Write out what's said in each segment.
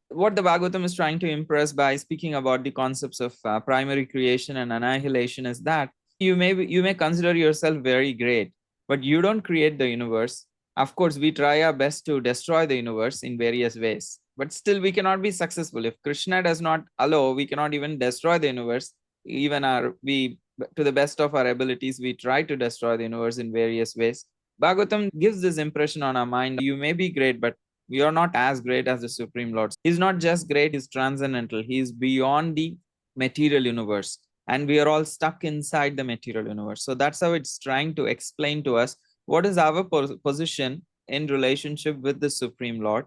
what the Bhagavatam is trying to impress by speaking about the concepts of primary creation and annihilation is that you may consider yourself very great, but you don't create the universe. Of course, we try our best to destroy the universe in various ways, but still we cannot be successful. If Krishna does not allow, we cannot even destroy the universe. Even to the best of our abilities, we try to destroy the universe in various ways. Bhagavatam gives this impression on our mind: you may be great, but you are not as great as the Supreme Lord. He's not just great, he's transcendental. He is beyond the material universe. And we are all stuck inside the material universe. So that's how it's trying to explain to us what is our position in relationship with the Supreme Lord.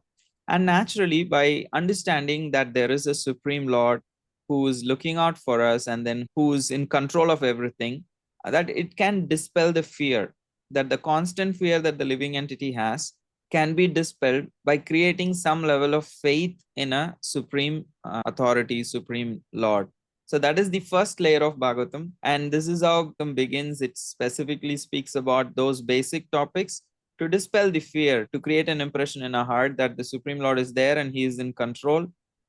And naturally, by understanding that there is a Supreme Lord who is looking out for us and then who is in control of everything, that it can dispel the fear, that the constant fear that the living entity has can be dispelled by creating some level of faith in a supreme authority, supreme Lord. So that is the first layer of Bhagavatam. And this is how it begins. It specifically speaks about those basic topics to dispel the fear, to create an impression in our heart that the Supreme Lord is there and he is in control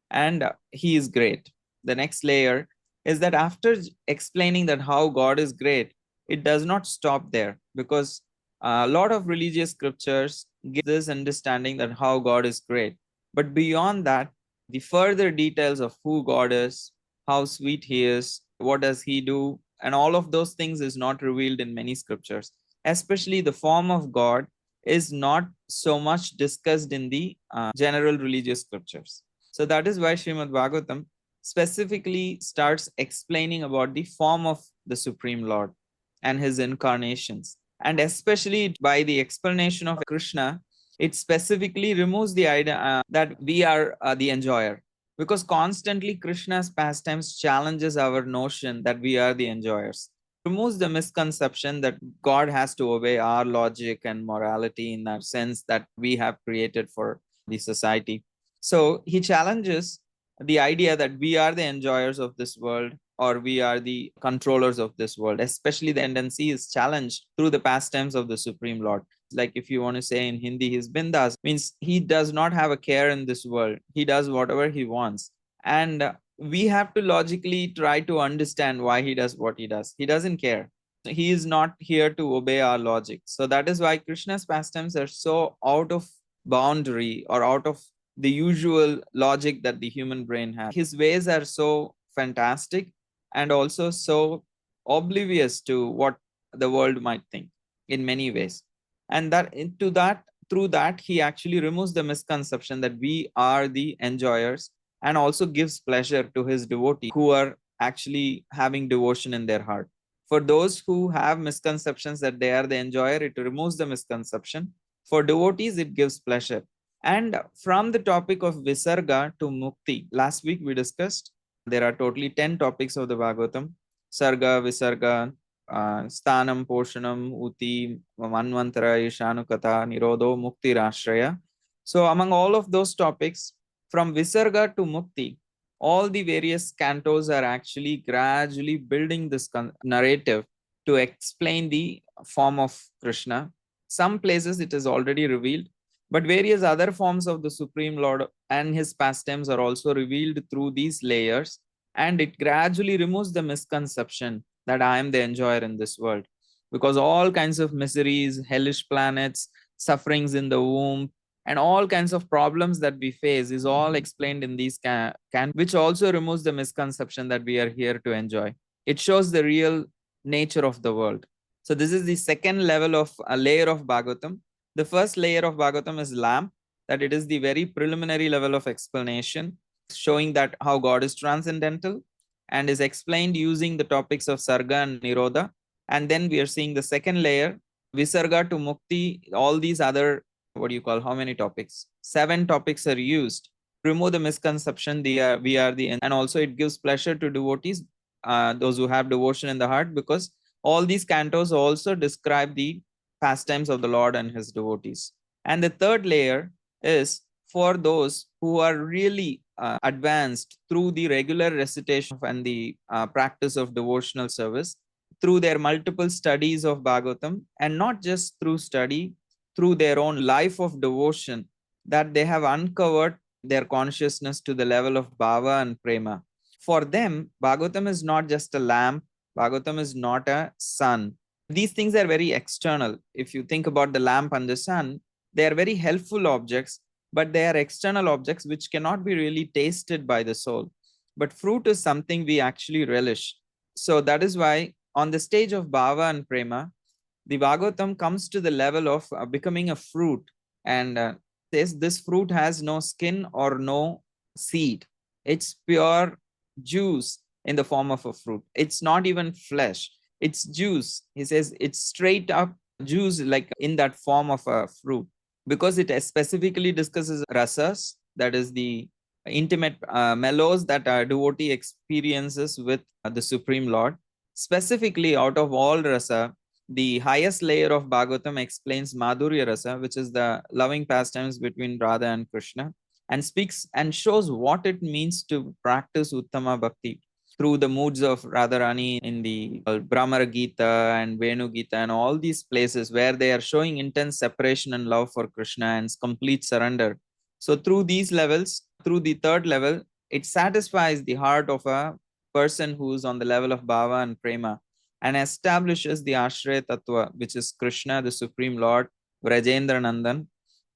and he is great. The next layer is that after explaining that how God is great, it does not stop there, because a lot of religious scriptures give this understanding that how God is great. But beyond that, the further details of who God is, how sweet he is, what does he do, and all of those things is not revealed in many scriptures. Especially the form of God is not so much discussed in the general religious scriptures. So that is why Srimad Bhagavatam specifically starts explaining about the form of the Supreme Lord and his incarnations. And especially by the explanation of Krishna, it specifically removes the idea that we are the enjoyer, because constantly Krishna's pastimes challenges our notion that we are the enjoyers. Removes the misconception that God has to obey our logic and morality in that sense that we have created for the society. So he challenges the idea that we are the enjoyers of this world or we are the controllers of this world. Especially the tendency is challenged through the pastimes of the Supreme Lord. Like if you want to say in Hindi, his bindas means he does not have a care in this world. He does whatever he wants. And we have to logically try to understand why he does what he does. He doesn't care. He is not here to obey our logic. So that is why Krishna's pastimes are so out of boundary or out of the usual logic that the human brain has. His ways are so fantastic and also so oblivious to what the world might think in many ways. And that into that through that he actually removes the misconception that we are the enjoyers, and also gives pleasure to his devotees who are actually having devotion in their heart. For those who have misconceptions that they are the enjoyer, it removes the misconception. For devotees, it gives pleasure. And from the topic of Visarga to Mukti, last week we discussed there are totally 10 topics of the Bhagavatam: Sarga, Visarga, Sthanam, Poshanam, Uti, Manvantara, Ishanukata, Nirodho, Mukti, Rashraya. So, among all of those topics, from Visarga to Mukti, all the various cantos are actually gradually building this narrative to explain the form of Krishna. Some places it is already revealed, but various other forms of the Supreme Lord and his pastimes are also revealed through these layers, and it gradually removes the misconception that I am the enjoyer in this world. Because all kinds of miseries, hellish planets, sufferings in the womb, and all kinds of problems that we face is all explained in these which also removes the misconception that we are here to enjoy. It shows the real nature of the world. So this is the second level of a layer of Bhagavatam. The first layer of Bhagavatam is lamp, that it is the very preliminary level of explanation, showing that how God is transcendental and is explained using the topics of Sarga and Nirodha. And then we are seeing the second layer, Visarga to Mukti. All these other, what do you call, how many topics? 7 topics are used. Remove the misconception, we are the, and also it gives pleasure to devotees, those who have devotion in the heart, because all these cantos also describe the pastimes of the Lord and his devotees. And the third layer is for those who are really advanced through the regular recitation and the practice of devotional service, through their multiple studies of Bhagavatam, and not just through study, through their own life of devotion, that they have uncovered their consciousness to the level of bhava and prema. For them, Bhagavatam is not just a lamp, Bhagavatam is not a sun. These things are very external. If you think about the lamp and the sun, they are very helpful objects, but they are external objects which cannot be really tasted by the soul. But fruit is something we actually relish. So that is why on the stage of bhava and prema, the Bhagavatam comes to the level of becoming a fruit, and says this fruit has no skin or no seed. It's pure juice in the form of a fruit. It's not even flesh. It's juice. He says it's straight up juice, like in that form of a fruit, because it specifically discusses rasas, that is the intimate mellows that a devotee experiences with the Supreme Lord. Specifically, out of all rasa, the highest layer of Bhagavatam explains Madhurya Rasa, which is the loving pastimes between Radha and Krishna, and speaks and shows what it means to practice Uttama Bhakti through the moods of Radharani in the Brahmara Gita and Venu Gita and all these places where they are showing intense separation and love for Krishna and complete surrender. So through these levels, through the third level, it satisfies the heart of a person who is on the level of Bhava and Prema, and establishes the Ashraya Tattva, which is Krishna, the Supreme Lord, Vrajendra Nandan,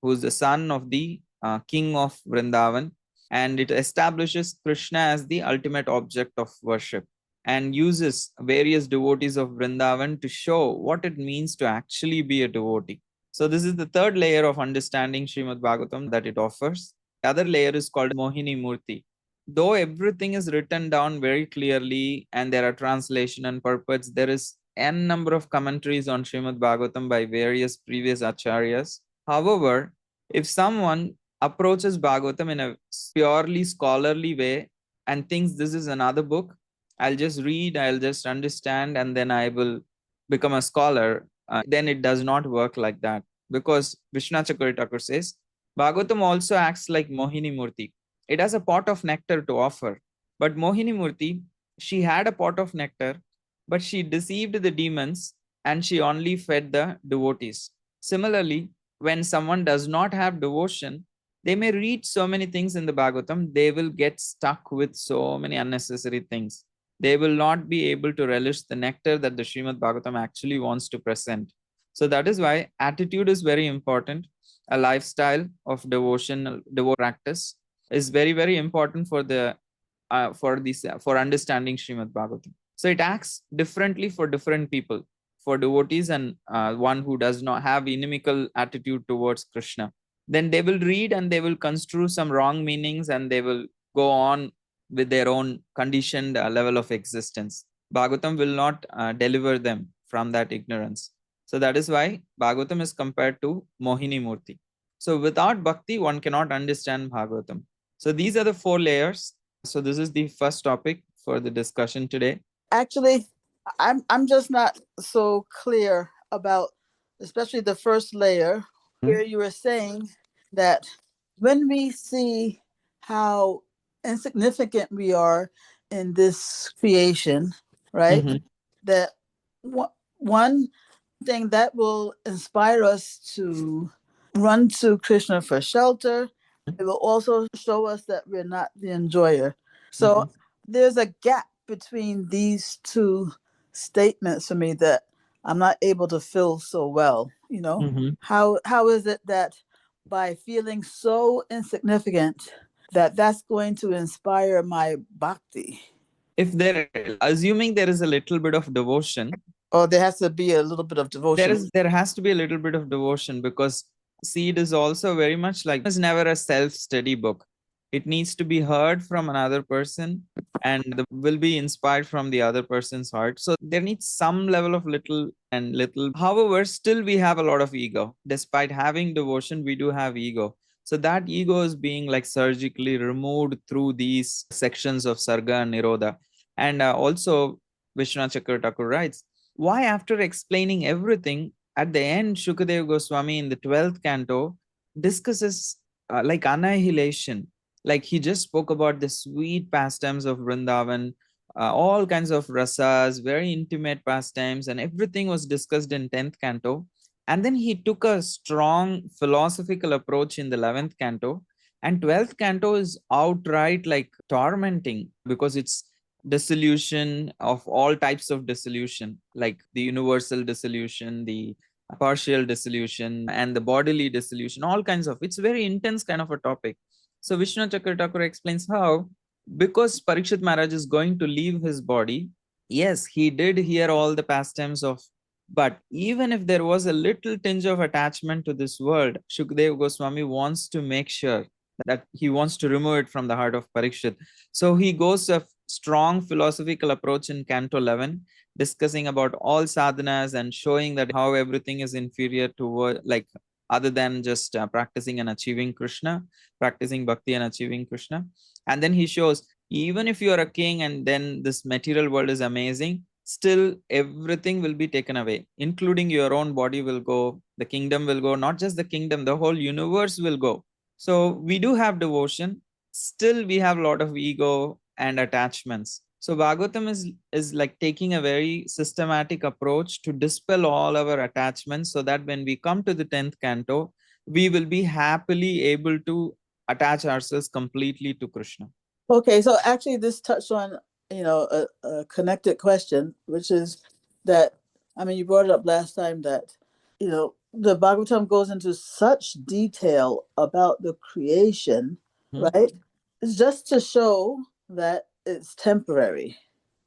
who is the son of the king of Vrindavan, and it establishes Krishna as the ultimate object of worship and uses various devotees of Vrindavan to show what it means to actually be a devotee. So this is the third layer of understanding Srimad Bhagavatam that it offers. The other layer is called Mohini Murti. Though everything is written down very clearly and there are translation and purports, there is n number of commentaries on Srimad Bhagavatam by various previous acharyas. However, if someone approaches Bhagavatam in a purely scholarly way and thinks this is another book, I'll just read, I'll just understand, and then I will become a scholar, then it does not work like that. Because Vishnu Chakravarti Thakur says, Bhagavatam also acts like Mohini Murti. It has a pot of nectar to offer. But Mohini Murti, she had a pot of nectar, but she deceived the demons and she only fed the devotees. Similarly, when someone does not have devotion, they may read so many things in the Bhagavatam, they will get stuck with so many unnecessary things. They will not be able to relish the nectar that the Srimad Bhagavatam actually wants to present. So that is why attitude is very important. A lifestyle of devotion practice is very, very important for the for understanding Srimad Bhagavatam. So it acts differently for different people, for devotees and one who does not have inimical attitude towards Krishna. Then they will read and they will construe some wrong meanings and they will go on with their own conditioned level of existence. Bhagavatam will not deliver them from that ignorance. So that is why Bhagavatam is compared to Mohini Murti. So without bhakti, one cannot understand Bhagavatam. So these are the four layers. So this is the first topic for the discussion today. Actually, I'm just not so clear about, especially the first layer, where you were saying that when we see how insignificant we are in this creation, right? That one thing that will inspire us to run to Krishna for shelter, it will also show us that we're not the enjoyer. So there's a gap between these two statements for me that I'm not able to fill so well. You know, how is it that by feeling so insignificant that that's going to inspire my bhakti? If there, assuming there is a little bit of devotion, there has to be a little bit of devotion. There has to be a little bit of devotion, because seed is also very much like, it's never a self-study book. It needs to be heard from another person and will be inspired from the other person's heart. So there needs some level of little and little. However, still we have a lot of ego. Despite having devotion, we do have ego. So that ego is being like surgically removed through these sections of Sarga and Nirodha. And also, Vishnu Chakravarti Thakur writes, why, after explaining everything, at the end, Shukadeva Goswami in the 12th canto discusses like annihilation. Like he just spoke about the sweet pastimes of Vrindavan, all kinds of rasas, very intimate pastimes, and everything was discussed in 10th canto. And then he took a strong philosophical approach in the 11th canto, And 12th canto is outright like tormenting, because it's dissolution of all types of dissolution, like the universal dissolution, the partial dissolution, and the bodily dissolution, all kinds of, it's very intense kind of a topic. So Vishnu Chakra Thakur explains how, because Parikshit Maharaj is going to leave his body, yes, he did hear all the pastimes of, but even if there was a little tinge of attachment to this world, Shukdev Goswami wants to make sure that he wants to remove it from the heart of Parikshit. So he goes a strong philosophical approach in Canto 11, discussing about all sadhanas and showing that how everything is inferior to, like, other than just practicing and achieving Krishna, practicing bhakti and achieving Krishna. And then he shows, even if you are a king and then this material world is amazing, still everything will be taken away, including your own body will go, the kingdom will go, not just the kingdom, the whole universe will go. So we do have devotion, still we have a lot of ego and attachments. So Bhagavatam is like taking a very systematic approach to dispel all our attachments, so that when we come to the 10th canto, we will be happily able to attach ourselves completely to Krishna. Okay, so actually this touched on, a connected question, which is that, I mean, you brought it up last time that, the Bhagavatam goes into such detail about the creation, right? It's just to show that it's temporary.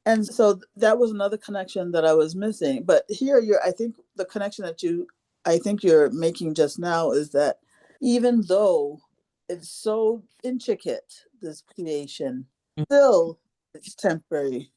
And so that was another connection that I was missing. But here I think the connection that I think you're making just now is that even though it's so intricate, this creation, still it's temporary.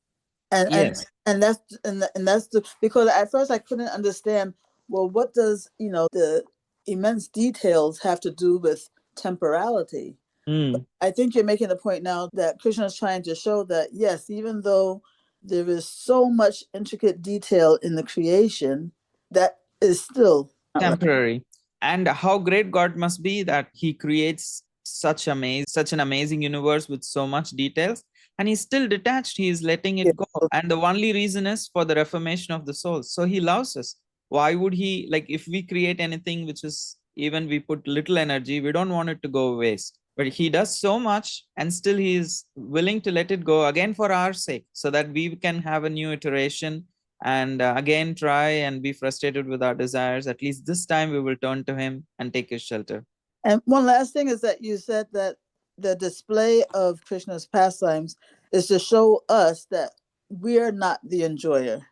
And Yes. and that's because at first I couldn't understand, well, what does, the immense details have to do with temporality? I think you're making the point now that Krishna is trying to show that, yes, even though there is so much intricate detail in the creation, that is still temporary. And how great God must be that he creates such an amazing universe with so much details, and he's still detached, he is letting it go, and the only reason is for the reformation of the soul. So he loves us. Why would he, like, if we create anything which is, even we put little energy, we don't want it to go waste, but he does so much and still he is willing to let it go again for our sake, so that we can have a new iteration and again try and be frustrated with our desires. At least this time we will turn to him and take his shelter. And one last thing is that you said that the display of Krishna's pastimes is to show us that we're not the enjoyer,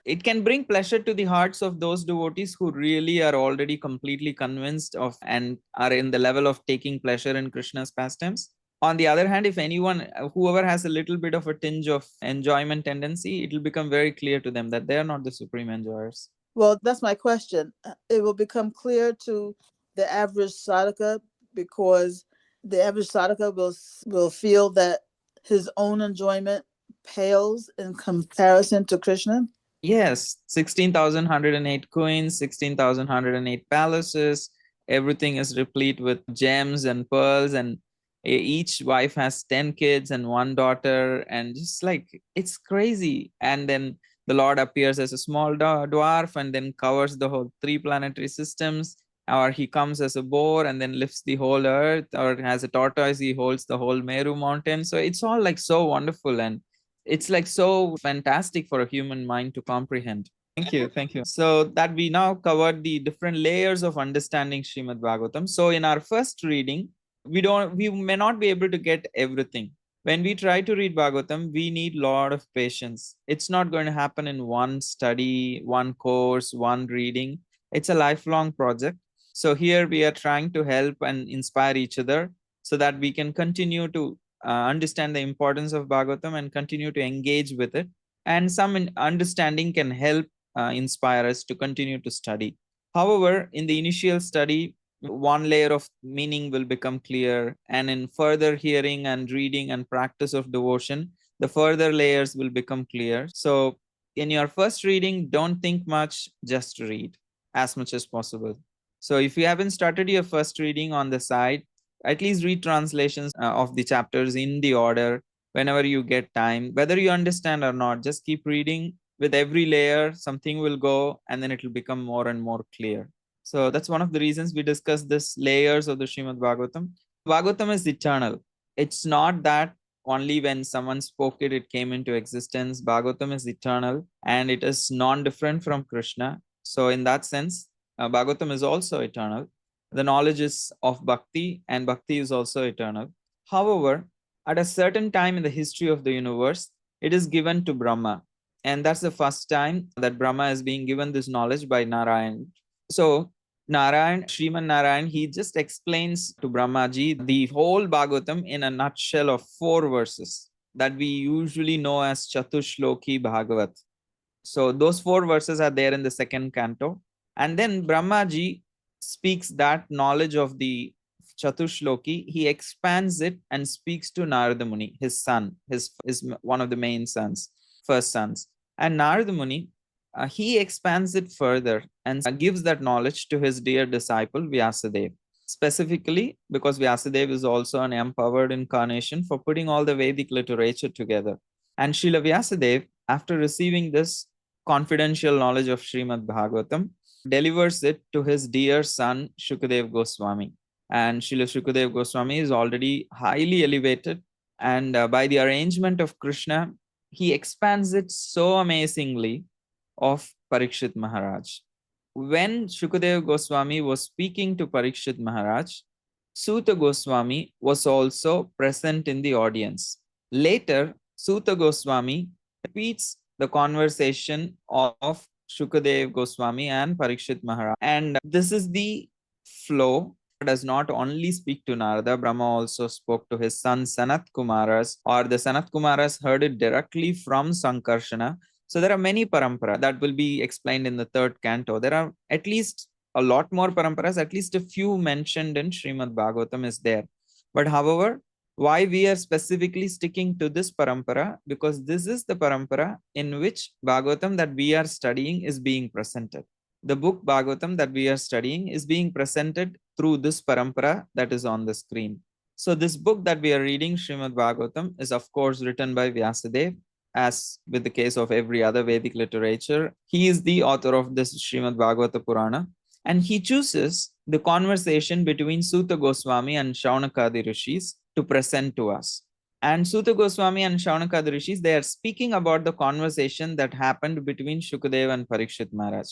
It can bring pleasure to the hearts of those devotees who really are already completely convinced of and are in the level of taking pleasure in Krishna's pastimes. On the other hand, if anyone, whoever has a little bit of a tinge of enjoyment tendency, it will become very clear to them that they are not the supreme enjoyers. Well, that's my question. It will become clear to the average sadhaka, because the average sadhaka will feel that his own enjoyment pales in comparison to Krishna. Yes, 16,108 queens, 16,108 palaces. Everything is replete with gems and pearls, and each wife has 10 kids and one daughter, and just like it's crazy. And then the Lord appears as a small dwarf and then covers the whole three planetary systems, or he comes as a boar and then lifts the whole earth, or as a tortoise, he holds the whole Meru mountain. So it's all like so wonderful, and it's like so fantastic for a human mind to comprehend. Thank you. Thank you. So that we now covered the different layers of understanding Srimad Bhagavatam. So in our first reading, we may not be able to get everything. When we try to read Bhagavatam, we need a lot of patience. It's not going to happen in one study, one course, one reading. It's a lifelong project. So here we are trying to help and inspire each other so that we can continue to understand the importance of Bhagavatam and continue to engage with it. And some understanding can help inspire us to continue to study. However, in the initial study, one layer of meaning will become clear, and in further hearing and reading and practice of devotion, the further layers will become clear. So, in your first reading, don't think much, just read as much as possible. So, if you haven't started your first reading on the side, at least read translations of the chapters in the order whenever you get time, whether you understand or not. Just keep reading. With every layer something will go, and then it will become more and more clear. So that's one of the reasons we discuss this layers of the Srimad Bhagavatam. Bhagavatam is eternal. It's not that only when someone spoke it, it came into existence. Bhagavatam is eternal and it is non-different from Krishna. So in that sense, Bhagavatam is also eternal. The knowledge is of bhakti and bhakti is also eternal. However, at a certain time in the history of the universe, it is given to Brahma. And that's the first time that Brahma is being given this knowledge by Narayan. So Narayan, Sriman Narayan, he just explains to Brahmaji the whole Bhagavatam in a nutshell of 4 verses that we usually know as Chatushloki Bhagavat. So those 4 verses are there in the second canto. And then Brahmaji speaks that knowledge of the Chatushloki, he expands it and speaks to Narada Muni, his son, his one of the main sons, first sons. And Narada Muni, he expands it further and gives that knowledge to his dear disciple Vyasadeva. Specifically, because Vyasadeva is also an empowered incarnation for putting all the Vedic literature together. And Srila Vyasadeva, after receiving this confidential knowledge of Srimad Bhagavatam, delivers it to his dear son Shukadev Goswami. And Srila Shukadev Goswami is already highly elevated. And by the arrangement of Krishna, he expands it so amazingly of Parikshit Maharaj. When Shukadev Goswami was speaking to Parikshit Maharaj, Suta Goswami was also present in the audience. Later, Suta Goswami repeats the conversation of Shukadev Goswami and Parikshit Maharaj. And this is the flow. Does not only speak to Narada, Brahma also spoke to his son Sanat Kumaras, or the Sanat Kumaras heard it directly from Sankarshana. So there are many parampara that will be explained in the third canto. There are at least a lot more paramparas, at least a few mentioned in Srimad Bhagavatam is there. But however, why we are specifically sticking to this parampara? Because this is the parampara in which Bhagavatam that we are studying is being presented. The book Bhagavatam that we are studying is being presented through this parampara that is on the screen. So this book that we are reading, Srimad Bhagavatam, is of course written by Vyasadeva. As with the case of every other Vedic literature, he is the author of this Srimad Bhagavata Purana. And he chooses the conversation between Suta Goswami and Shaunakadi Rishis to present to us. And Suta Goswami and Shaunakadi Rishis, they are speaking about the conversation that happened between Shukadeva and Parikshit Maharaj.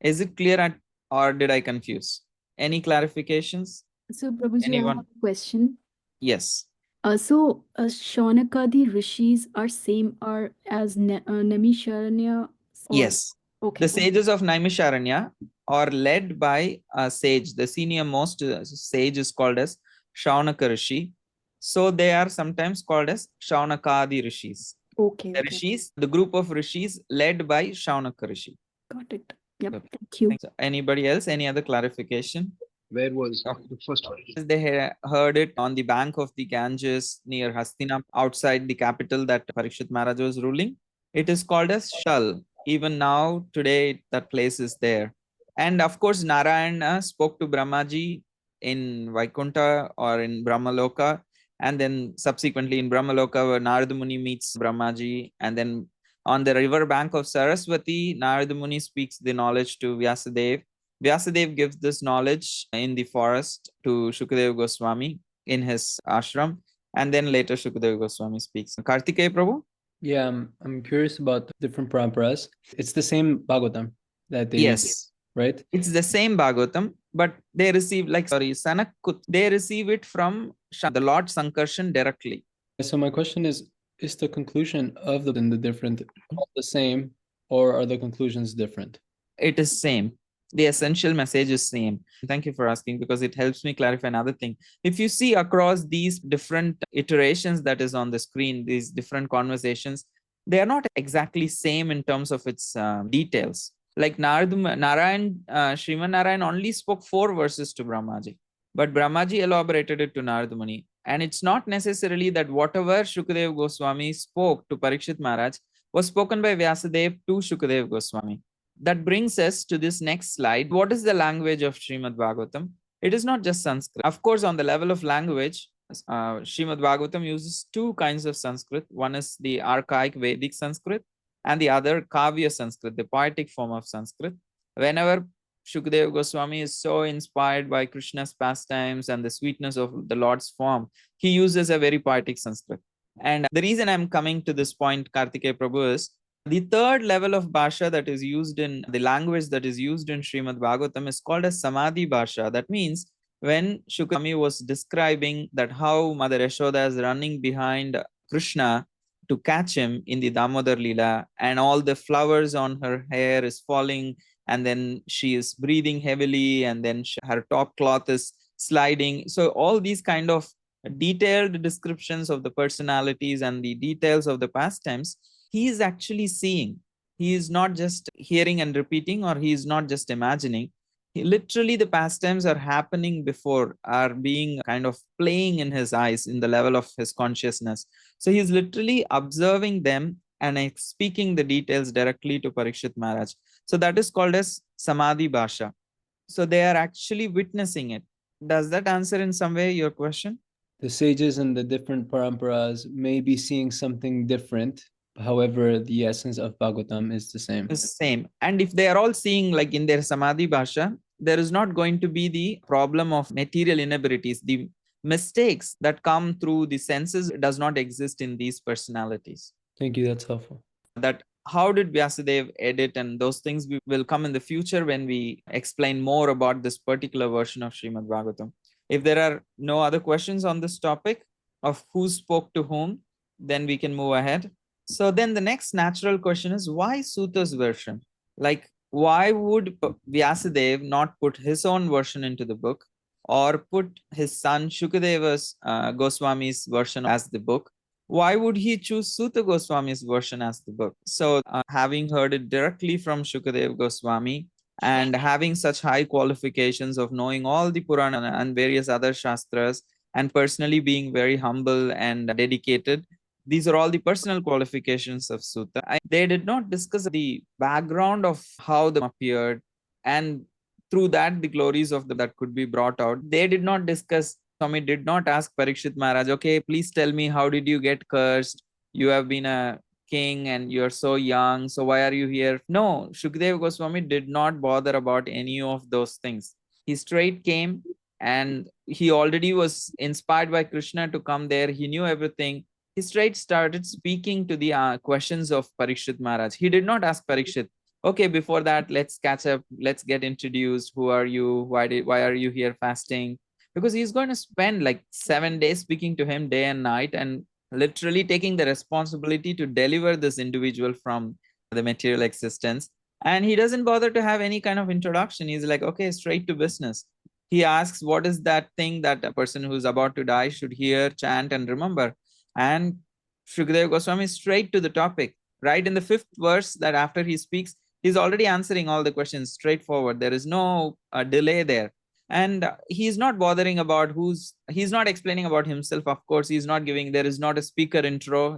Is it clear or did I confuse? Any clarifications? So, Prabhuji, I Anyone? have a question. Yes. Shaunakadi rishis are same or as Naimisharanya? Yes. Okay. The sages of Naimisharanya are led by a sage. The senior most sage is called as Shaunaka Rishi. So they are sometimes called as Shaunakadi Rishis. Okay. The Rishis, the group of Rishis led by Shaunaka Rishi. Got it. Yep. Okay. Thank you. So anybody else? Any other clarification? Where was the first one? They heard it on the bank of the Ganges near Hastinapur, outside the capital that Parikshit Maharaj was ruling. It is called as Shal. Even now, today, that place is there. And of course, Narayana spoke to Brahmaji in Vaikuntha or in Brahmaloka. And then subsequently in Brahmaloka, where Narada Muni meets Brahmaji. And then on the river bank of Saraswati, Narada Muni speaks the knowledge to Vyasadeva. Vyasadeva gives this knowledge in the forest to Shukadeva Goswami in his ashram. And then later Shukadeva Goswami speaks. Kartikeya Prabhu? Yeah, I'm curious about the different paramparas. It's the same Bhagavatam that they use, right? It's the same Bhagavatam, but they receive Sanakut, they receive it from the Lord Sankarshan directly. So my question is the conclusion of the different all the same, or are the conclusions different? It is same. The essential message is same. Thank you for asking, because it helps me clarify another thing. If you see across these different iterations that is on the screen, these different conversations, they are not exactly same in terms of its details. Like Narayan, Sriman Narayan only spoke 4 verses to Brahmaji, but Brahmaji elaborated it to Narada Muni. And it's not necessarily that whatever Shukadev Goswami spoke to Parikshit Maharaj was spoken by Vyasadeva to Shukadev Goswami. That brings us to this next slide. What is the language of Srimad Bhagavatam? It is not just Sanskrit. Of course, on the level of language, Srimad Bhagavatam uses 2 kinds of Sanskrit. One is the archaic Vedic Sanskrit and the other Kavya Sanskrit, the poetic form of Sanskrit. Whenever Shukadeva Goswami is so inspired by Krishna's pastimes and the sweetness of the Lord's form, he uses a very poetic Sanskrit. And the reason I'm coming to this point, Kartikeya Prabhu, is the third level of Bhasha that is used in the language that is used in Srimad Bhagavatam is called as Samadhi Bhasha. That means when Shukami was describing that how Mother Yashoda is running behind Krishna to catch him in the Damodar Leela, and all the flowers on her hair is falling, and then she is breathing heavily, and then her top cloth is sliding. So all these kind of detailed descriptions of the personalities and the details of the pastimes, he is actually seeing. He is not just hearing and repeating, or he is not just imagining. Literally, the pastimes are happening before, are being kind of playing in his eyes in the level of his consciousness. So he's literally observing them and speaking the details directly to Parikshit Maharaj. So that is called as Samadhi Bhasha. So they are actually witnessing it. Does that answer in some way your question? The sages in the different paramparas may be seeing something different. However, the essence of Bhagavatam is the same. The same. And if they are all seeing like in their Samadhi Bhasha, there is not going to be the problem of material inabilities. The mistakes that come through the senses does not exist in these personalities. Thank you, that's helpful. That how did Vyasadeva edit, and those things will come in the future when we explain more about this particular version of Srimad Bhagavatam. If there are no other questions on this topic of who spoke to whom, then we can move ahead. So then the next natural question is, why Suta's version? Like, why would Vyasadeva not put his own version into the book, or put his son Shukadeva's Goswami's version as the book? Why would he choose Suta Goswami's version as the book? So having heard it directly from Shukadeva Goswami, and having such high qualifications of knowing all the Purana and various other Shastras, and personally being very humble and dedicated, these are all the personal qualifications of Suta. They did not discuss the background of how they appeared, and through that the glories of that could be brought out. They did not discuss. Swami did not ask Parikshit Maharaj, okay, please tell me, how did you get cursed? You have been a king and you're so young, so why are you here? No, Shukadeva Goswami did not bother about any of those things. He straight came, and he already was inspired by Krishna to come there. He knew everything. He straight started speaking to the questions of Parikshit Maharaj. He did not ask Parikshit, okay, before that, let's catch up, let's get introduced. Who are you? Why are you here fasting? Because he's going to spend like 7 days speaking to him day and night, and literally taking the responsibility to deliver this individual from the material existence. And he doesn't bother to have any kind of introduction. He's like, okay, straight to business. He asks, what is that thing that a person who's about to die should hear, chant, and remember? And Shukadeva Goswami is straight to the topic. Right in the 5th verse, that after he speaks, he's already answering all the questions straightforward. There is no delay there. And he's not bothering about he's not explaining about himself. Of course, he's not giving, there is not a speaker intro,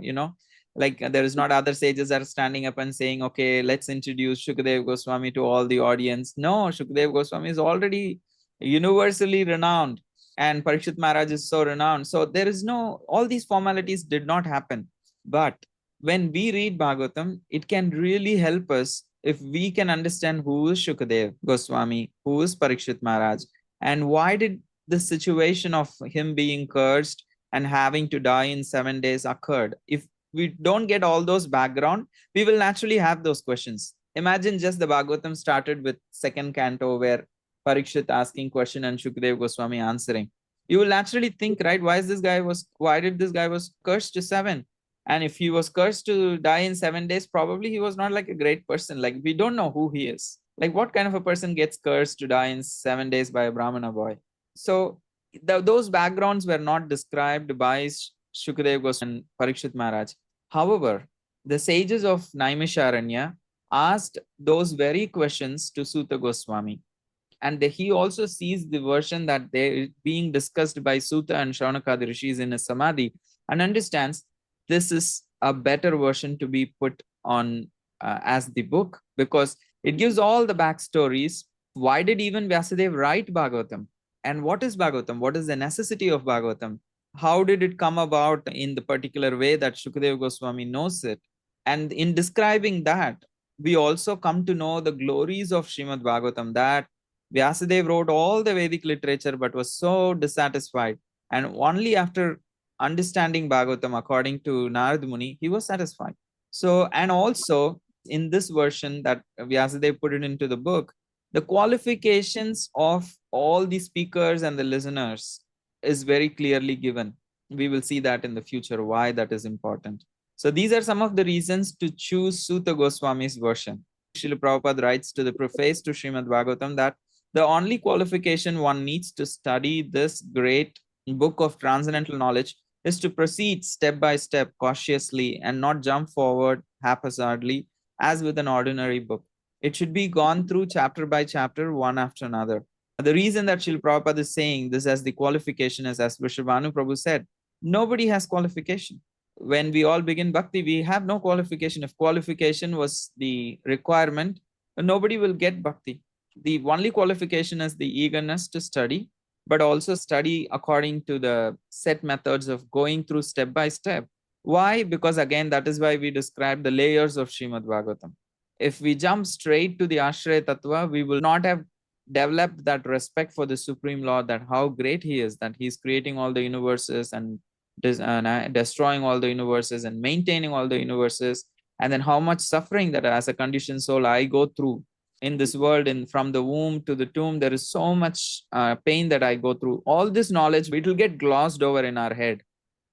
like there is not other sages are standing up and saying, okay, let's introduce Shukadeva Goswami to all the audience. No, Shukadeva Goswami is already universally renowned, and Parikshit Maharaj is so renowned. So there is no, all these formalities did not happen. But when we read Bhagavatam, it can really help us if we can understand who is Shukadeva Goswami, who is Parikshit Maharaj, and why did the situation of him being cursed and having to die in 7 days occurred. If we don't get all those background, we will naturally have those questions. Imagine just the Bhagavatam started with 2nd canto, where Parikshit asking question and Shukadeva Goswami answering. You will naturally think, right, why did this guy was cursed to 7? And if he was cursed to die in 7 days, probably he was not like a great person. Like, we don't know who he is. Like, what kind of a person gets cursed to die in 7 days by a Brahmana boy? So those backgrounds were not described by Shukadeva Goswami and Parikshit Maharaj. However, the sages of Naimisharanya asked those very questions to Suta Goswami. And he also sees the version that they being discussed by Suta and Shravanakadi Rishis in a Samadhi, and understands this is a better version to be put on as the book, because it gives all the backstories. Why did even Vyasadeva write Bhagavatam? And what is Bhagavatam? What is the necessity of Bhagavatam? How did it come about in the particular way that Shukadeva Goswami knows it? And in describing that, we also come to know the glories of Srimad Bhagavatam, that Vyasadeva wrote all the Vedic literature but was so dissatisfied. And only after understanding Bhagavatam according to Narad Muni, he was satisfied. So, and also in this version that Vyasadeva put it into the book, the qualifications of all the speakers and the listeners is very clearly given. We will see that in the future, why that is important. So these are some of the reasons to choose Suta Goswami's version. Srila Prabhupada writes to the preface to Srimad Bhagavatam that the only qualification one needs to study this great book of transcendental knowledge is to proceed step by step cautiously and not jump forward haphazardly as with an ordinary book. It should be gone through chapter by chapter, one after another. The reason that Srila Prabhupada is saying this as the qualification is, as Vrishabhanu Prabhu said, nobody has qualification. When we all begin bhakti, we have no qualification. If qualification was the requirement, nobody will get bhakti. The only qualification is the eagerness to study, but also study according to the set methods of going through step by step. Why? Because again, that is why we describe the layers of Srimad Bhagavatam. If we jump straight to the Ashraya Tattva, we will not have developed that respect for the Supreme Lord, that how great He is, that He's creating all the universes and destroying all the universes and maintaining all the universes, and then how much suffering that as a conditioned soul I go through in this world, and from the womb to the tomb, there is so much pain that I go through. All this knowledge, it will get glossed over in our head.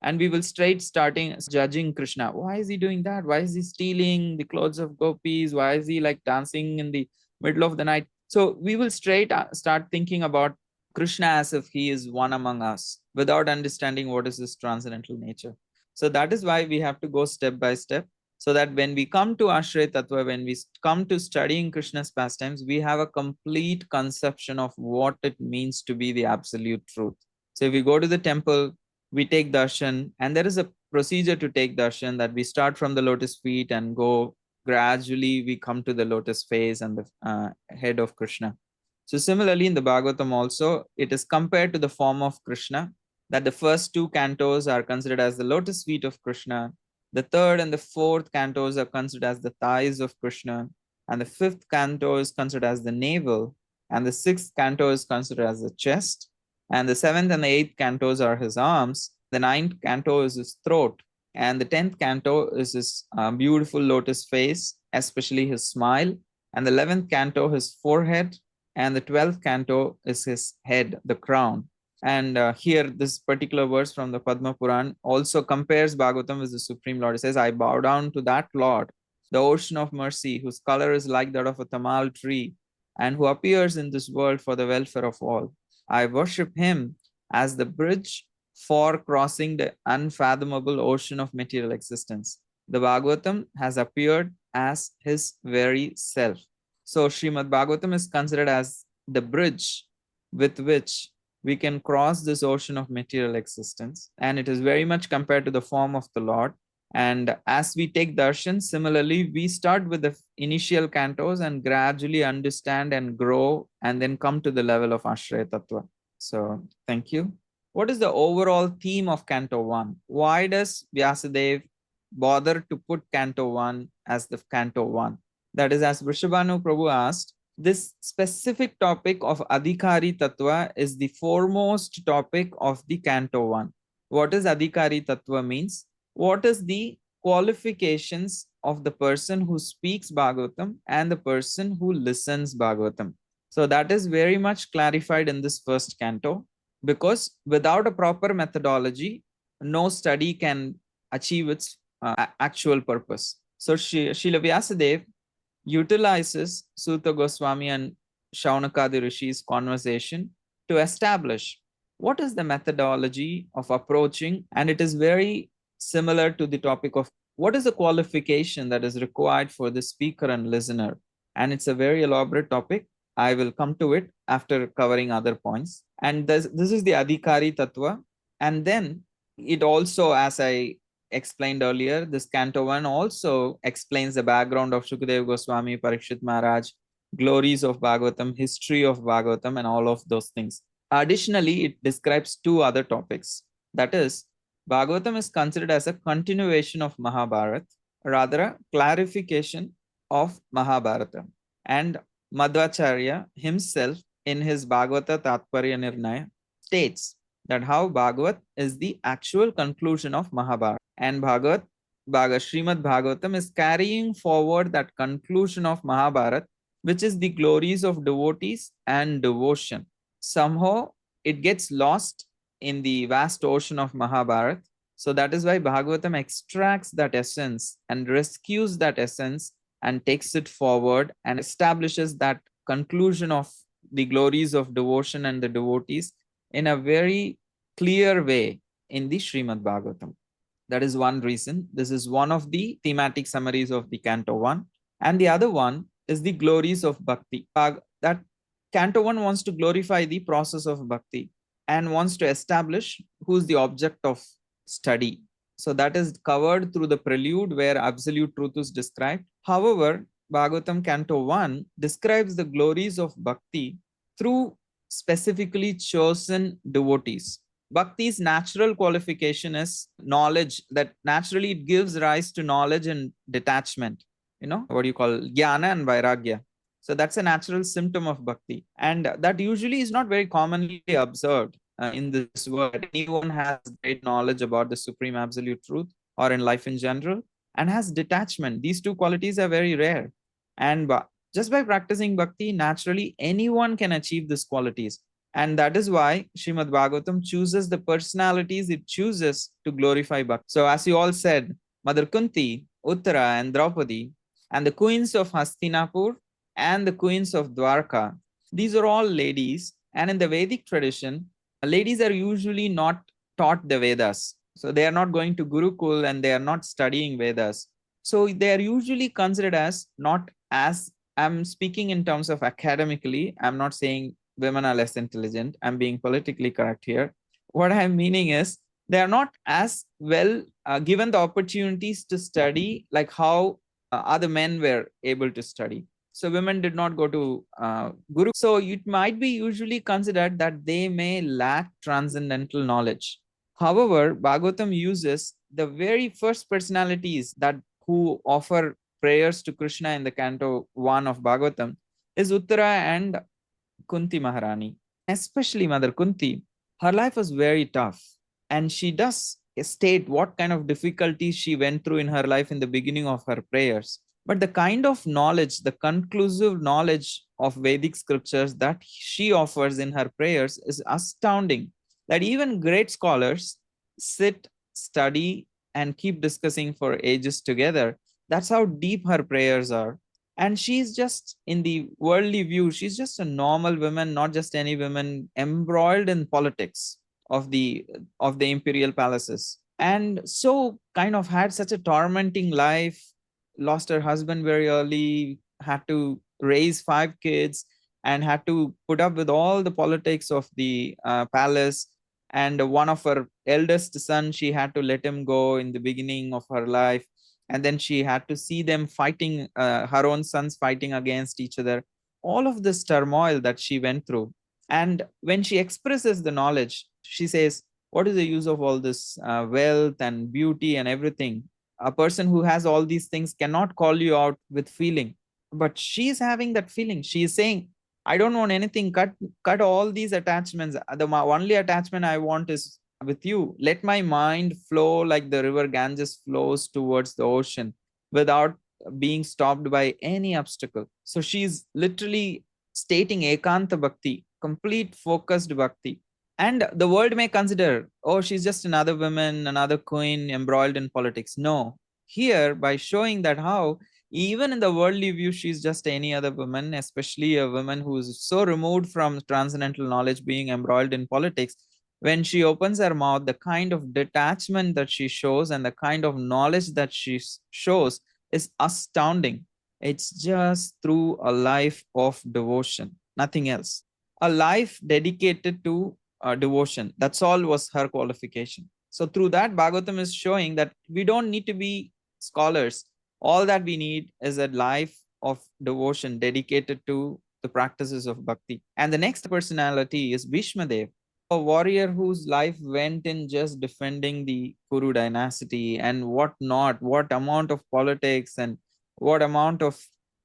And we will straight starting judging Krishna. Why is he doing that? Why is he stealing the clothes of gopis? Why is he like dancing in the middle of the night? So we will straight start thinking about Krishna as if he is one among us without understanding what is his transcendental nature. So that is why we have to go step by step, so that when we come to Ashraya Tattva, when we come to studying Krishna's pastimes, we have a complete conception of what it means to be the absolute truth. So if we go to the temple, we take darshan, and there is a procedure to take darshan, that we start from the lotus feet and go gradually, we come to the lotus face and the head of Krishna. So similarly in the Bhagavatam also, it is compared to the form of Krishna, that the first two cantos are considered as the lotus feet of Krishna, the third and the fourth cantos are considered as the thighs of Krishna, and the fifth canto is considered as the navel, and the sixth canto is considered as the chest, and the seventh and the eighth cantos are his arms, the ninth canto is his throat, and the 10th canto is his beautiful lotus face, especially his smile, and the 11th canto his forehead, and the 12th canto is his head, the crown. And here, this particular verse from the Padma Puran also compares Bhagavatam with the Supreme Lord. It says, I bow down to that Lord, the ocean of mercy, whose color is like that of a tamal tree, and who appears in this world for the welfare of all. I worship him as the bridge for crossing the unfathomable ocean of material existence. The Bhagavatam has appeared as his very self. So Srimad Bhagavatam is considered as the bridge with which we can cross this ocean of material existence. And it is very much compared to the form of the Lord. And as we take darshan, similarly, we start with the initial cantos and gradually understand and grow, and then come to the level of Ashraya Tattva. So thank you. What is the overall theme of Canto 1? Why does Vyasadeva bother to put Canto 1 as the Canto 1? That is, as Vrishabhanu Prabhu asked, this specific topic of Adhikari Tattva is the foremost topic of the Canto 1. What does Adhikari Tattva means? What is the qualifications of the person who speaks Bhagavatam and the person who listens Bhagavatam? So that is very much clarified in this first canto, because without a proper methodology, no study can achieve its actual purpose. So Srila Vyasadeva utilizes Suta Goswami and Shaunakadi Rishi's conversation to establish what is the methodology of approaching, and it is very similar to the topic of what is the qualification that is required for the speaker and listener. And it's a very elaborate topic. I will come to it after covering other points. And this is the Adhikari Tattva. And then it also, as I explained earlier, this Canto 1 also explains the background of Shukadeva Goswami, Parikshit Maharaj, glories of Bhagavatam, history of Bhagavatam, and all of those things. Additionally, it describes two other topics. That is, Bhagavatam is considered as a continuation of Mahabharata, rather a clarification of Mahabharata. And Madhvacharya himself in his Bhagavata Tatparya Nirnaya states that how Bhagavat is the actual conclusion of Mahabharata, and Srimad Bhagavatam is carrying forward that conclusion of Mahabharata, which is the glories of devotees and devotion. Somehow it gets lost in the vast ocean of Mahabharata. So that is why Bhagavatam extracts that essence and rescues that essence and takes it forward and establishes that conclusion of the glories of devotion and the devotees in a very clear way in the Srimad Bhagavatam. That is one reason. This is one of the thematic summaries of the Canto 1. And the other one is the glories of Bhakti. That Canto 1 wants to glorify the process of Bhakti and wants to establish who's the object of study. So that is covered through the prelude where absolute truth is described. However, Bhagavatam Canto 1 describes the glories of Bhakti through specifically chosen devotees. Bhakti's natural qualification is knowledge, that naturally it gives rise to knowledge and detachment. What you call jnana and vairagya. So that's a natural symptom of bhakti. And that usually is not very commonly observed in this world. Anyone has great knowledge about the supreme absolute truth or in life in general and has detachment. These two qualities are very rare. And just by practicing bhakti, naturally anyone can achieve these qualities. And that is why Srimad Bhagavatam chooses the personalities it chooses to glorify bhakti. So as you all said, Mother Kunti, Uttara and Draupadi, and the queens of Hastinapur and the queens of Dwarka, these are all ladies. And in the Vedic tradition, ladies are usually not taught the Vedas. So they are not going to Gurukul and they are not studying Vedas. So they are usually considered as not as, I'm speaking in terms of academically, I'm not saying women are less intelligent. I'm being politically correct here. What I'm meaning is they are not as well given the opportunities to study like how other men were able to study. So women did not go to Guru. So it might be usually considered that they may lack transcendental knowledge. However, Bhagavatam uses the very first personalities that who offer prayers to Krishna in the Canto 1 of Bhagavatam is Uttara and Kunti Maharani, especially Mother Kunti. Her life was very tough, and she does state what kind of difficulties she went through in her life in the beginning of her prayers. But the kind of knowledge, the conclusive knowledge of Vedic scriptures that she offers in her prayers is astounding. That even great scholars sit, study, and keep discussing for ages together. That's how deep her prayers are. And she's just, in the worldly view, she's just a normal woman, not just any woman, embroiled in politics of the imperial palaces, and so kind of had such a tormenting life, lost her husband very early, had to raise 5 kids, and had to put up with all the politics of the palace. And one of her eldest son, she had to let him go in the beginning of her life, and then she had to see them fighting, her own sons fighting against each other, all of this turmoil that she went through. And when she expresses the knowledge, she says, what is the use of all this wealth and beauty and everything? A person who has all these things cannot call you out with feeling. But she's having that feeling. She is saying, I don't want anything. Cut all these attachments. The only attachment I want is with you. Let my mind flow like the river Ganges flows towards the ocean without being stopped by any obstacle. So she's literally stating Ekanta Bhakti, complete focused Bhakti. And the world may consider, oh, she's just another woman, another queen embroiled in politics. No, here by showing that how even in the worldly view, she's just any other woman, especially a woman who's so removed from transcendental knowledge being embroiled in politics. When she opens her mouth, the kind of detachment that she shows and the kind of knowledge that she shows is astounding. It's just through a life of devotion, nothing else. A life dedicated to devotion. That's all was her qualification. So through that, Bhagavatam is showing that we don't need to be scholars. All that we need is a life of devotion dedicated to the practices of bhakti. And the next personality is Bhishmadev, a warrior whose life went in just defending the Kuru dynasty and what not, what amount of politics and what amount of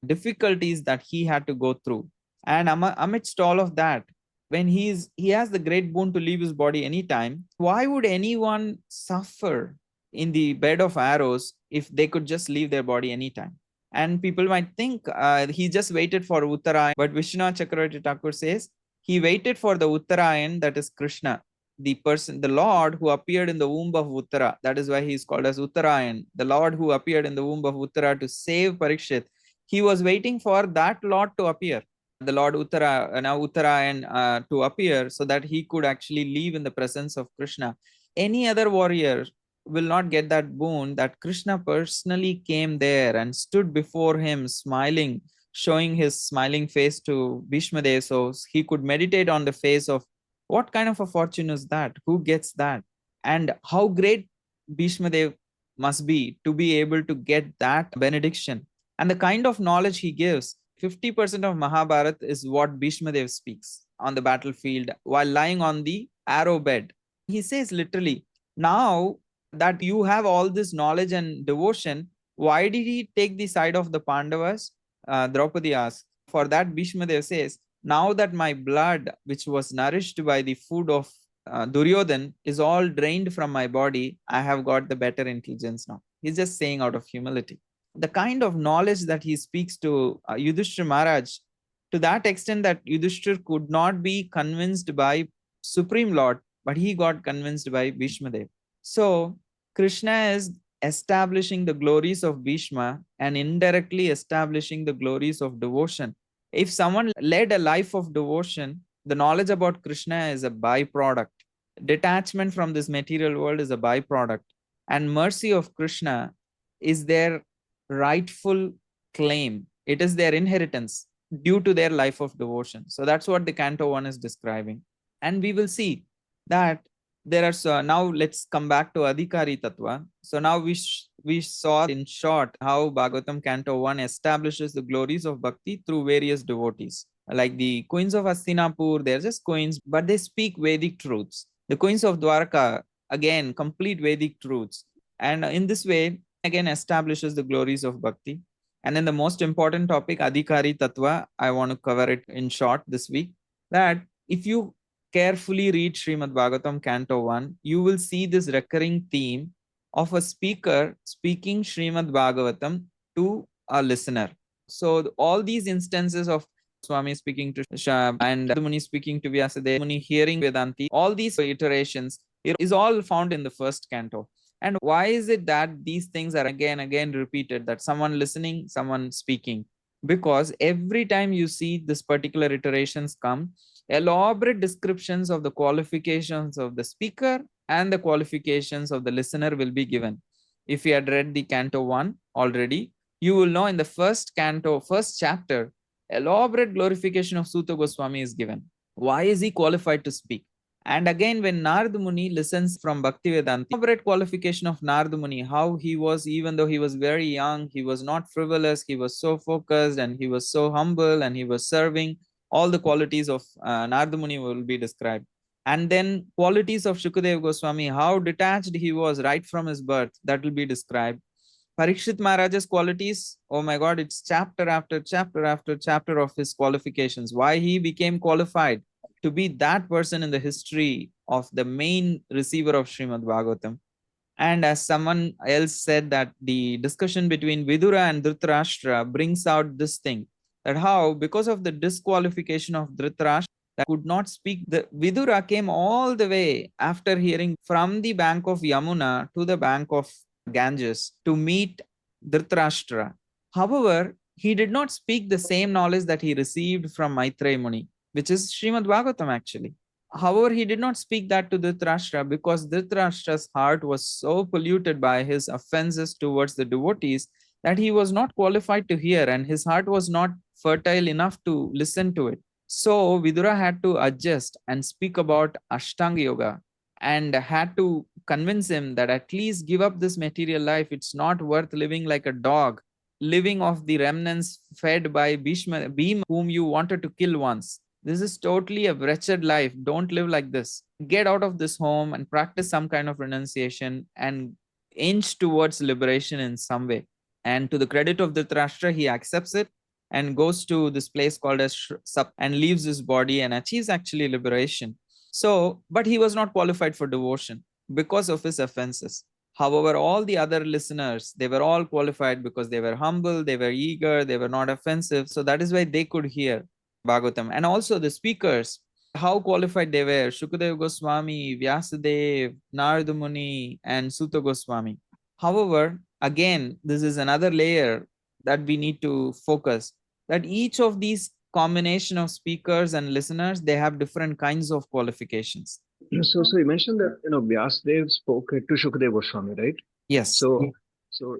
difficulties that he had to go through. And amidst all of that, when he has the great boon to leave his body anytime, why would anyone suffer in the bed of arrows if they could just leave their body anytime? And people might think he just waited for Uttarayan, but Vishwanath Chakravarti Thakur says he waited for the Uttarayan, that is Krishna, the person, the Lord who appeared in the womb of Uttara. That is why he is called as Uttarayan, the Lord who appeared in the womb of Uttara to save Parikshit. He was waiting for that Lord to appear, the Lord Uttara, now Uttarayan, to appear so that he could actually live in the presence of Krishna. Any other warrior will not get that boon that Krishna personally came there and stood before him smiling, showing his smiling face to Bhishma Dev so he could meditate on the face of what kind of a fortune is that? Who gets that? And how great Bhishma Dev must be to be able to get that benediction. And the kind of knowledge he gives, 50% of Mahabharata is what Bhishma Dev speaks on the battlefield while lying on the arrow bed. He says literally, now that you have all this knowledge and devotion, why did he take the side of the Pandavas? Draupadi asks. For that, Bhishma Dev says, now that my blood, which was nourished by the food of Duryodhan, is all drained from my body, I have got the better intelligence now. He's just saying out of humility. The kind of knowledge that he speaks to Yudhishthira Maharaj, to that extent that Yudhishthira could not be convinced by Supreme Lord, but he got convinced by Bhishma Dev. So Krishna is establishing the glories of Bhishma and indirectly establishing the glories of devotion. If someone led a life of devotion, the knowledge about Krishna is a byproduct. Detachment from this material world is a byproduct. And mercy of Krishna is their rightful claim. It is their inheritance due to their life of devotion. So that's what the Canto 1 is describing. And we will see that there are, now let's come back to Adhikari Tattva. So now we saw in short how Bhagavatam Canto 1 establishes the glories of bhakti through various devotees. Like the queens of Hastinapur, they're just queens, but they speak Vedic truths. The queens of Dwarka, again, complete Vedic truths. And in this way, again, establishes the glories of bhakti. And then the most important topic, Adhikari Tattva, I want to cover it in short this week. That if you carefully read Srimad Bhagavatam Canto 1, you will see this recurring theme of a speaker speaking Srimad Bhagavatam to a listener. So all these instances of Swami speaking to Shab and Muni speaking to Vyasadeva, Muni hearing Vedanti, all these iterations is all found in the first canto. And why is it that these things are again repeated, that someone listening, someone speaking? Because every time you see this particular iterations come, elaborate descriptions of the qualifications of the speaker and the qualifications of the listener will be given. If you had read the Canto 1 already, you will know in the first canto, first chapter, elaborate glorification of Suta Goswami is given. Why is he qualified to speak? And again, when Narad Muni listens from Bhaktivedanta, elaborate qualification of Narad Muni, how he was, even though he was very young, he was not frivolous, he was so focused and he was so humble and he was serving. All the qualities of Narad Muni will be described. And then qualities of Shukadeva Goswami, how detached he was right from his birth, that will be described. Parikshit Maharaj's qualities, oh my God, it's chapter after chapter after chapter of his qualifications. Why he became qualified to be that person in the history of the main receiver of Srimad Bhagavatam. And as someone else said, that the discussion between Vidura and Dhritarashtra brings out this thing, that how, because of the disqualification of Dhritarashtra, that could not speak, the Vidura came all the way after hearing from the bank of Yamuna to the bank of Ganges to meet Dhritarashtra. However, he did not speak the same knowledge that he received from Maitreya Muni, which is Srimad Bhagavatam actually. However, he did not speak that to Dhritarashtra because Dhritarashtra's heart was so polluted by his offenses towards the devotees that he was not qualified to hear, and his heart was not fertile enough to listen to it. So Vidura had to adjust and speak about Ashtanga Yoga, and had to convince him that at least give up this material life. It's not worth living like a dog, living off the remnants fed by Bhishma, whom you wanted to kill once. This is totally a wretched life. Don't live like this. Get out of this home and practice some kind of renunciation and inch towards liberation in some way. And to the credit of Dhritarashtra, he accepts it. and goes to this place called as Sup and leaves his body and achieves actually liberation. So, but he was not qualified for devotion because of his offenses. However, all the other listeners, they were all qualified because they were humble, they were eager, they were not offensive. So that is why they could hear Bhagavatam. And also the speakers, how qualified they were. Shukadeva Goswami, Vyasadeva, Narada Muni, and Suta Goswami. However, again, this is another layer that we need to focus, that each of these combination of speakers and listeners, they have different kinds of qualifications. So you mentioned that Vyasadeva spoke to Shukadeva Goswami, right? Yes. So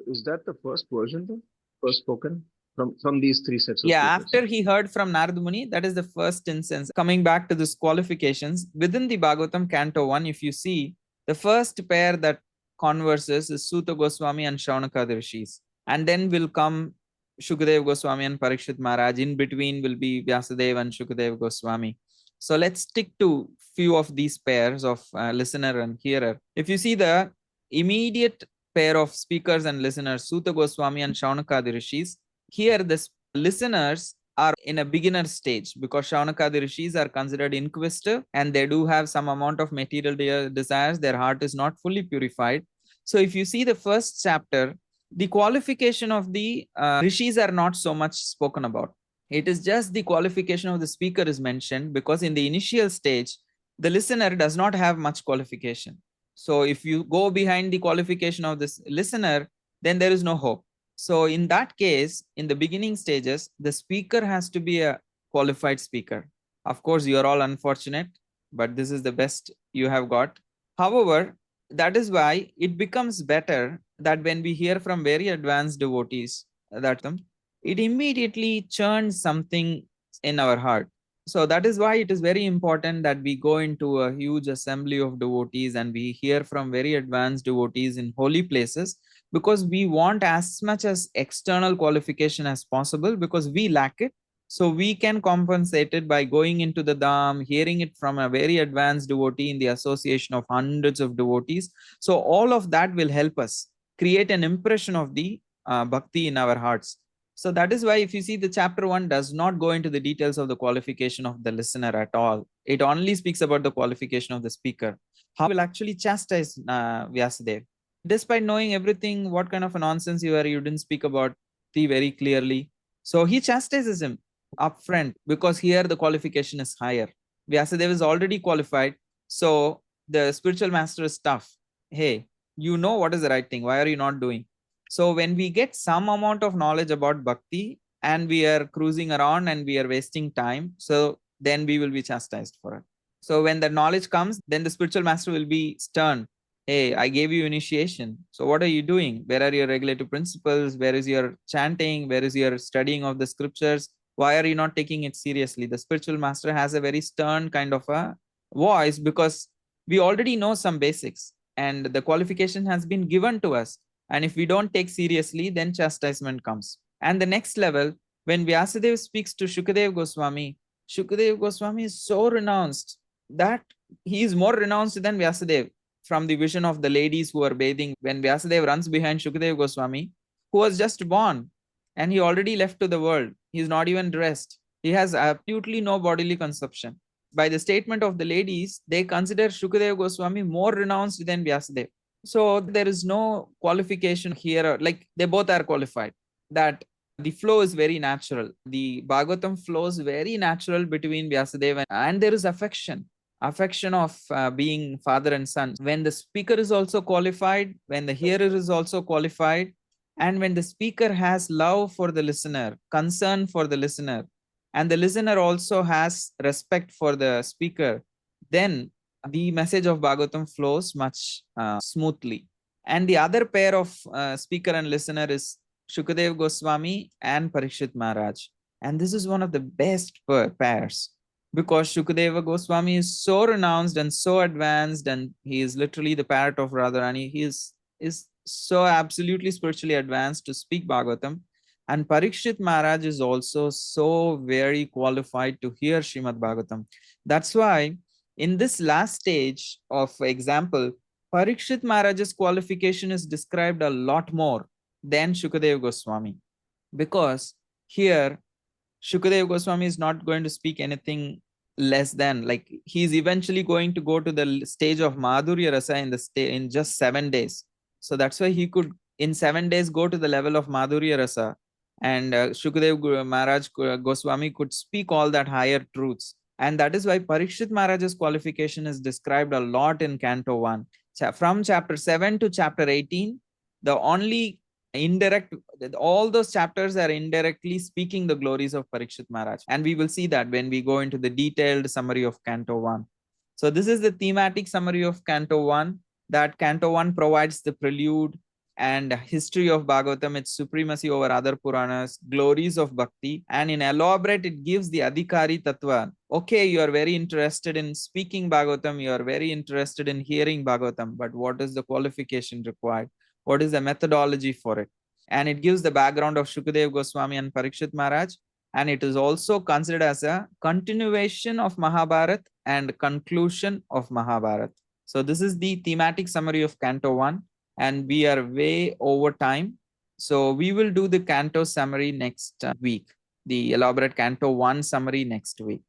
is that the first version then? First spoken from these three sets of Yeah, speakers? after he heard from Narada Muni, that is the first instance. Coming back to this qualifications, within the Bhagavatam Canto 1, if you see, the first pair that converses is Suta Goswami and Shaunaka Rishis. And then will come Shukadeva Goswami and Parikshit Maharaj. In between will be Vyasadeva and Shukadeva Goswami. So let's stick to few of these pairs of listener and hearer. If you see the immediate pair of speakers and listeners, Suta Goswami and Shaunaka Rishis, here the listeners are in a beginner stage because Shaunaka Rishis are considered inquisitive and they do have some amount of material desires. Their heart is not fully purified. So if you see the first chapter, the qualification of the rishis are not so much spoken about. It is just the qualification of the speaker is mentioned because in the initial stage, the listener does not have much qualification. So if you go behind the qualification of this listener, then there is no hope. So in that case, in the beginning stages, the speaker has to be a qualified speaker. Of course, you are all unfortunate, but this is the best you have got. However, that is why it becomes better that when we hear from very advanced devotees, that it immediately churns something in our heart. So that is why it is very important that we go into a huge assembly of devotees and we hear from very advanced devotees in holy places, because we want as much as external qualification as possible because we lack it. So we can compensate it by going into the dham, hearing it from a very advanced devotee in the association of hundreds of devotees. So all of that will help us create an impression of the bhakti in our hearts. So that is why if you see the chapter 1 does not go into the details of the qualification of the listener at all. It only speaks about the qualification of the speaker. How will actually chastise Vyasadeva. Despite knowing everything, what kind of a nonsense you are, you didn't speak about the very clearly. So he chastises him upfront because here the qualification is higher. Vyasadeva is already qualified. So the spiritual master is tough. Hey, you know what is the right thing. Why are you not doing? So when we get some amount of knowledge about bhakti and we are cruising around and we are wasting time, so then we will be chastised for it. So when the knowledge comes, then the spiritual master will be stern. Hey, I gave you initiation. So what are you doing? Where are your regulative principles? Where is your chanting? Where is your studying of the scriptures? Why are you not taking it seriously? The spiritual master has a very stern kind of a voice because we already know some basics and the qualification has been given to us. And if we don't take seriously, then chastisement comes. And the next level, when Vyasadeva speaks to Shukadeva Goswami is so renounced that he is more renounced than Vyasadeva. From the vision of the ladies who are bathing, when Vyasadeva runs behind Shukadeva Goswami, who was just born and he already left to the world. He is not even dressed. He has absolutely no bodily consumption. By the statement of the ladies, they consider Shukadeva Goswami more renounced than Vyasadeva. So there is no qualification here, like they both are qualified. That the flow is very natural. The Bhagavatam flows very natural between Vyasadeva and there is affection of being father and son. When the speaker is also qualified, when the hearer is also qualified, and when the speaker has love for the listener, concern for the listener, and the listener also has respect for the speaker, then the message of Bhagavatam flows much smoothly. And the other pair of speaker and listener is Shukadev Goswami and Parikshit Maharaj. And this is one of the best pairs because Shukadeva Goswami is so renounced and so advanced, and he is literally the parrot of Radharani. He is so absolutely spiritually advanced to speak Bhagavatam. And Parikshit Maharaj is also so very qualified to hear Srimad Bhagavatam. That's why in this last stage of example, Parikshit Maharaj's qualification is described a lot more than Shukadeva Goswami. Because here Shukadeva Goswami is not going to speak anything less than, like, he's eventually going to go to the stage of Madhurya Rasa in just 7 days. So that's why he could in 7 days go to the level of Madhurya Rasa, and Shukadeva Maharaj Goswami could speak all that higher truths. And that is why Parikshit Maharaj's qualification is described a lot in Canto 1. From chapter 7 to chapter 18, the only indirect, all those chapters are indirectly speaking the glories of Parikshit Maharaj. And we will see that when we go into the detailed summary of Canto 1. So this is the thematic summary of Canto 1, that Canto 1 provides the prelude and history of Bhagavatam, its supremacy over other Puranas, glories of Bhakti, and in elaborate, it gives the Adhikari Tattva. Okay, you are very interested in speaking Bhagavatam, you are very interested in hearing Bhagavatam, but what is the qualification required? What is the methodology for it? And it gives the background of Shukadeva Goswami and Parikshit Maharaj, and it is also considered as a continuation of Mahabharata and conclusion of Mahabharata. So this is the thematic summary of Canto 1, and we are way over time. So we will do the Canto summary next week, the elaborate Canto 1 summary next week.